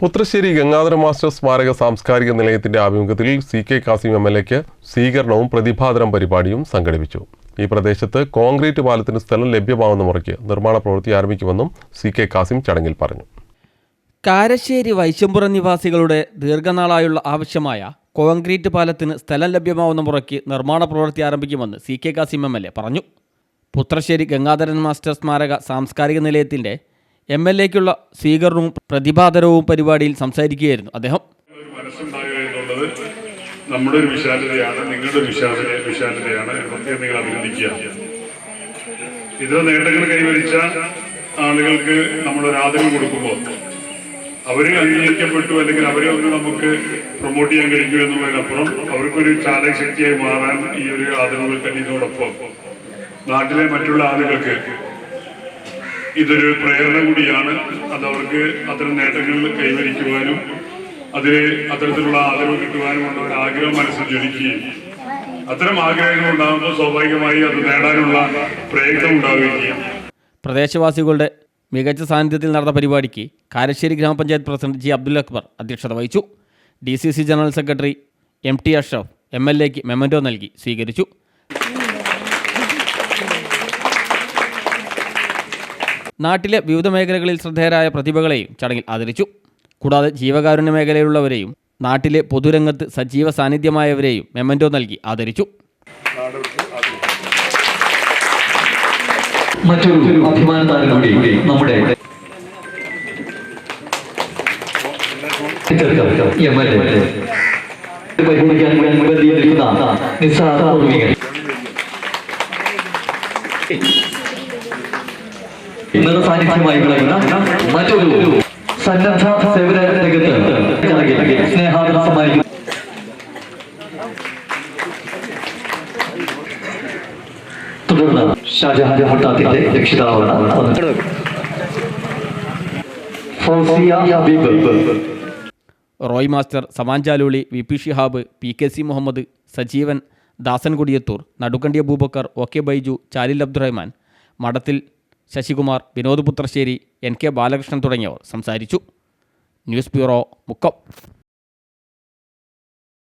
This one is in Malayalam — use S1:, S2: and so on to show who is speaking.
S1: പുത്രശ്ശേരി ഗംഗാധര മാസ്റ്റർ സ്മാരക സാംസ്കാരിക നിലയത്തിന്റെ ആഭിമുഖ്യത്തിൽ CK കാസിം MLAക്ക് സ്വീകരണവും പ്രതിഭാതരം പരിപാടിയും സംഘടിപ്പിച്ചു. ഈ പ്രദേശത്ത് കോൺക്രീറ്റ് പാലത്തിന് സ്ഥലം ലഭ്യമാവുന്ന മുറയ്ക്ക് നിർമ്മാണ പ്രവൃത്തി ആരംഭിക്കുമെന്നും CK കാസിം ചടങ്ങിൽ പറഞ്ഞു.
S2: കാരശ്ശേരി വൈശമ്പുറം നിവാസികളുടെ ദീർഘനാളായുള്ള ആവശ്യമായ കോൺക്രീറ്റ് പാലത്തിന് സ്ഥലം ലഭ്യമാവുന്ന മുറയ്ക്ക് നിർമ്മാണ പ്രവൃത്തി ആരംഭിക്കുമെന്ന് CK കാസിം MLA പറഞ്ഞു. പുത്രശ്ശേരി ഗംഗാധരൻ മാസ്റ്റർ സ്മാരക സാംസ്കാരിക നിലയത്തിന്റെ MLAക്കുള്ള സ്വീകരണവും പ്രതിഭാതരവും പരിപാടിയിൽ സംസാരിക്കുകയായിരുന്നു അദ്ദേഹം.
S3: നമ്മുടെ ഒരു വിശാലതയാണ്, നിങ്ങളുടെ വിശാലതയാണ്. നിങ്ങൾ അഭിനന്ദിക്കുക. ഇത്ര നേട്ടങ്ങൾ കൈവരിച്ച ആളുകൾക്ക് നമ്മളൊരു ആദരവ് കൊടുക്കുമ്പോൾ അവരെ അംഗീകരിക്കപ്പെട്ടു അല്ലെങ്കിൽ അവരെ ഒന്ന് നമുക്ക് പ്രൊമോട്ട് ചെയ്യാൻ കഴിക്കൂ എന്നുള്ളതിനപ്പുറം അവർക്കൊരു ചാലകശക്തിയായി മാറാൻ ഈ ഒരു ആദരവുകൾ കഴിയുന്നതോടൊപ്പം നാട്ടിലെ മറ്റുള്ള ആളുകൾക്ക് ഇതൊരു പ്രേരണ കൂടിയാണ്. അതവർക്ക് അത്തരം നേട്ടങ്ങൾ കൈവരിക്കുവാനും അത്തരത്തിലുള്ള ആദരവ് കിട്ടുവാനുമുള്ള ഒരു ആഗ്രഹം മനസ്സിൽ ജ്വലിക്കുകയും അത്തരം ആഗ്രഹങ്ങൾ ഉണ്ടാകുമ്പോൾ സ്വാഭാവികമായി അത് നേടാനുള്ള പ്രയത്നം ഉണ്ടാവുകയും ചെയ്യും.
S2: പ്രദേശവാസികളുടെ മികച്ച സാന്നിധ്യത്തിൽ നടന്ന പരിപാടിക്ക് കാരശ്ശേരി ഗ്രാമപഞ്ചായത്ത് പ്രസിഡന്റ് G. അബ്ദുൽ അക്ബർ അധ്യക്ഷത വഹിച്ചു. DCC general secretary MT Ashraf MLAക്ക് മെമന്റോ നൽകി സ്വീകരിച്ചു. നാട്ടിലെ വിവിധ മേഖലകളിൽ ശ്രദ്ധേയരായ പ്രതിഭകളെയും ചടങ്ങിൽ ആദരിച്ചു. കൂടാതെ ജീവകാരുണ്യ മേഖലയിലുള്ളവരെയും നാട്ടിലെ പൊതുരംഗത്ത് സജീവ സാന്നിധ്യമായവരെയും മെമന്റോ നൽകി ആദരിച്ചു.
S4: മറ്റൊരു അഭിമാന താരം കൂടി നമ്മുടെ ഇന്നത്തെ സാന്നിധ്യമായി വിളയുന്ന മറ്റൊരു സന്നദ്ധ സേവന രംഗത്ത് സ്നേഹാദരം സമ്മാനിക്കുന്നു. തുടർന്ന് ഷാജഹാൻ മുട്ടാത്തിന്റെ രക്ഷിതാവാണ്
S2: Roy master, Saman Jaluli, VP Shihab, PKC Muhammad, Sajeevan, Dasan Kodiyathur, Nadukkandi Aboobacker, OK Baiju, Chalil Abdurahman, Madathil Sasikumar, Vinod Puthrasseri, NK Balakrishnan തുടങ്ങിയവർ സംസാരിച്ചു. News bureau, Mukkam.